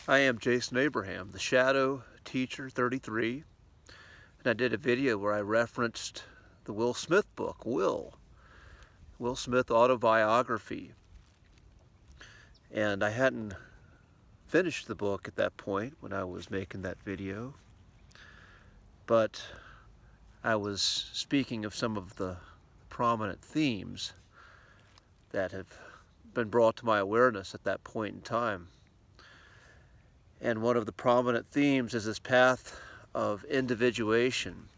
I am Jason Abraham, the Shadow Teacher 33, and I did a video where I referenced the Will Smith book, Will Smith autobiography. And I hadn't finished the book at that point when I was making that video, but I was speaking of some of the prominent themes that have been brought to my awareness at that point in time. And one of the prominent themes is this path of individuation,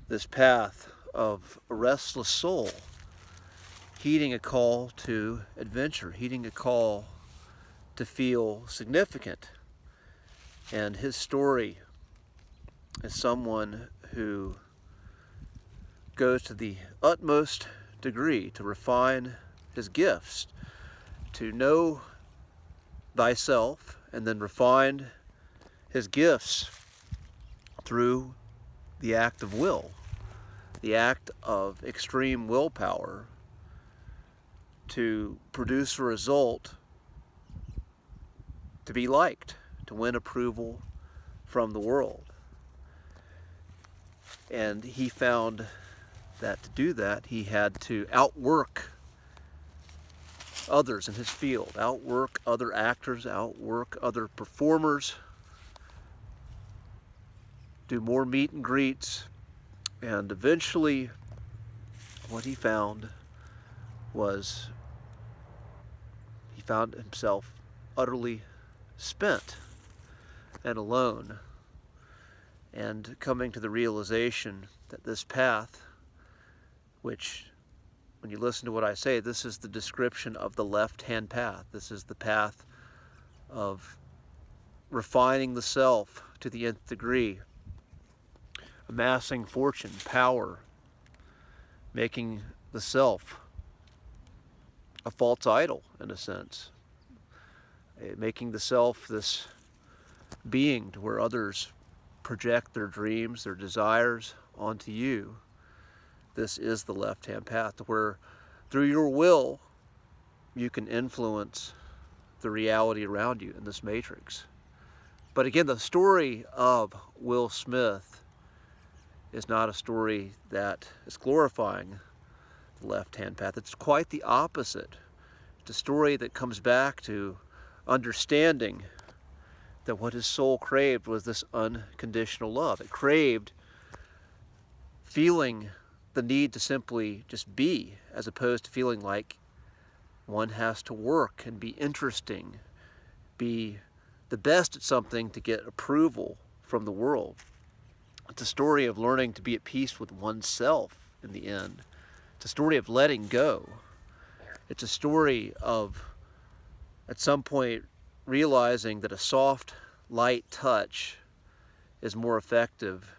this path of a restless soul, heeding a call to adventure, heeding a call to feel significant. And his story is someone who goes to the utmost degree to refine his gifts, to know thyself, and then refine his gifts through the act of will, the act of extreme willpower to produce a result to be liked, to win approval from the world. And he found that to do that, he had to outwork others in his field, outwork other actors, outwork other performers, do more meet and greets, and eventually what he found was he found himself utterly spent and alone, and coming to the realization that this path, which, when you listen to what I say, this is the description of the left-hand path. This is the path of refining the self to the nth degree, amassing fortune, power, making the self a false idol, in a sense, making the self this being to where others project their dreams, their desires onto you. This is the left-hand path, where through your will you can influence the reality around you in this matrix. But again, the story of Will Smith is not a story that is glorifying the left-hand path. It's quite the opposite. It's a story that comes back to understanding that what his soul craved was this unconditional love. It craved feeling the need to simply just be, as opposed to feeling like one has to work and be interesting, be the best at something to get approval from the world. It's a story of learning to be at peace with oneself in the end. It's a story of letting go. It's a story of, at some point, realizing that a soft, light touch is more effective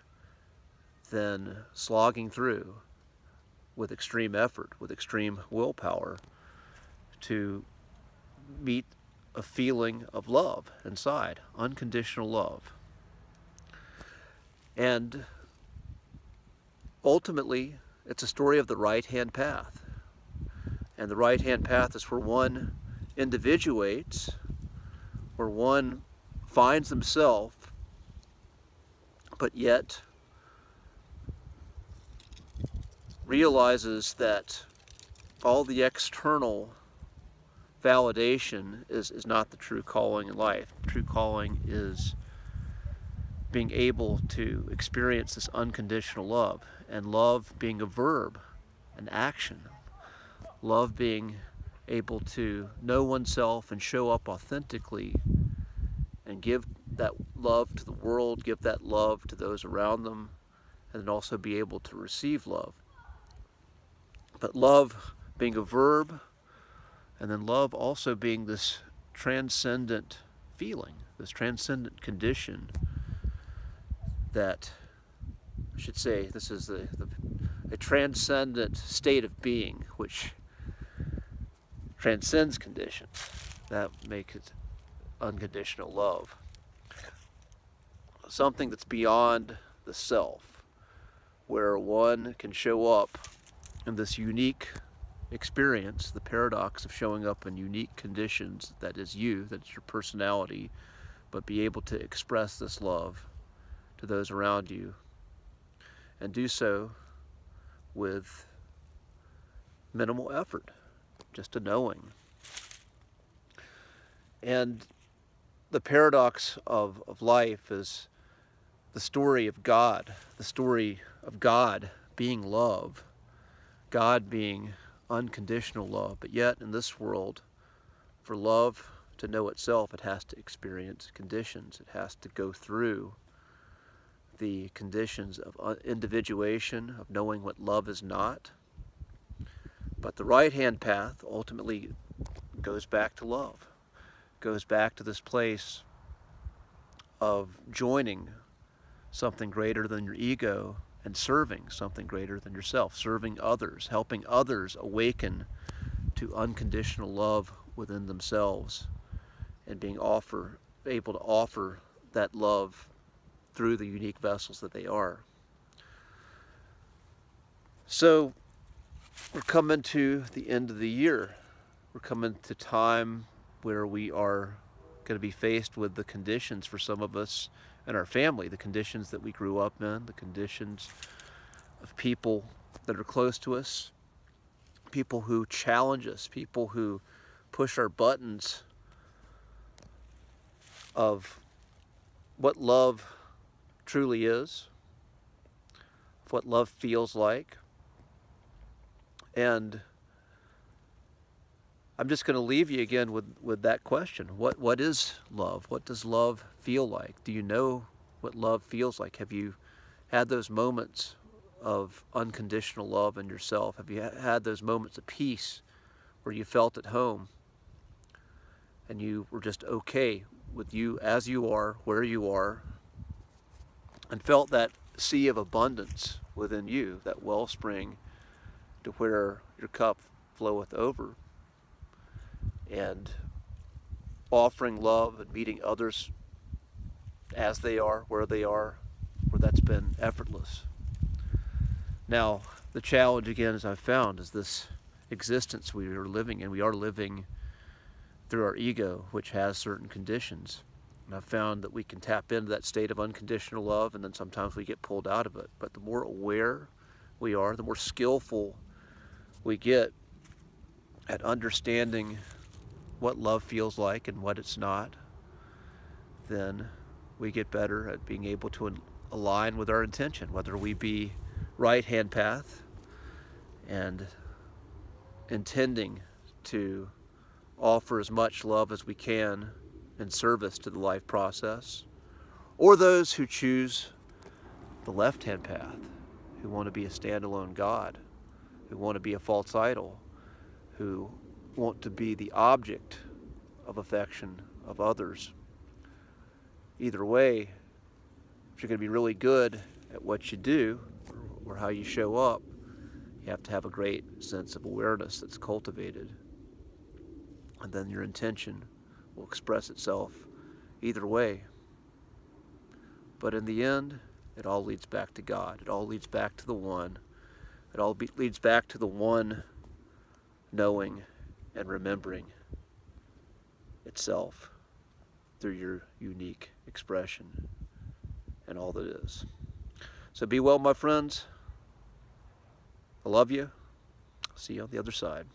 than slogging through with extreme effort, with extreme willpower, to meet a feeling of love inside, unconditional love. And ultimately, it's a story of the right-hand path. And the right-hand path is where one individuates, where one finds himself, but yet realizes that all the external validation is not the true calling in life. The true calling is being able to experience this unconditional love, and love being a verb, an action. Love being able to know oneself and show up authentically and give that love to the world, give that love to those around them, and then also be able to receive love. But love being a verb, and then love also being this transcendent feeling, this transcendent condition that, I should say, this is a transcendent state of being which transcends conditions. That makes it unconditional love. Something that's beyond the self, where one can show up in this unique experience the paradox of showing up in unique conditions, that is you, that's your personality, but be able to express this love to those around you, and do so with minimal effort, just a knowing. And the paradox of life is the story of God, the story of God being love, God being unconditional love. But yet in this world, for love to know itself, it has to experience conditions. It has to go through the conditions of individuation, of knowing what love is not. But the right-hand path ultimately goes back to love, goes back to this place of joining something greater than your ego and serving something greater than yourself, serving others, helping others awaken to unconditional love within themselves, and being able to offer that love through the unique vessels that they are. So we're coming to the end of the year. We're coming to time where we are going to be faced with the conditions for some of us and our family, the conditions that we grew up in, the conditions of people that are close to us, people who challenge us, people who push our buttons of what love truly is, of what love feels like. And I'm just going to leave you again with that question. What is love? What does love feel like? Do you know what love feels like? Have you had those moments of unconditional love in yourself? Have you had those moments of peace where you felt at home and you were just okay with you as you are, where you are, and felt that sea of abundance within you, that wellspring to where your cup floweth over? And offering love and meeting others as they are, where that's been effortless. Now, the challenge again, as I've found, is this existence we are living in. We are living through our ego, which has certain conditions. And I've found that we can tap into that state of unconditional love, and then sometimes we get pulled out of it. But the more aware we are, the more skillful we get at understanding what love feels like and what it's not, then we get better at being able to align with our intention, whether we be right-hand path and intending to offer as much love as we can in service to the life process, or those who choose the left-hand path, who want to be a standalone God, who want to be a false idol, who want to be the object of affection of others. Either way, if you're going to be really good at what you do or how you show up, you have to have a great sense of awareness that's cultivated. And then your intention will express itself either way. But in the end, it all leads back to God. It all leads back to the One. It all leads back to the One knowing and remembering itself through your unique expression and all that is. So be well, my friends. I love you. See you on the other side.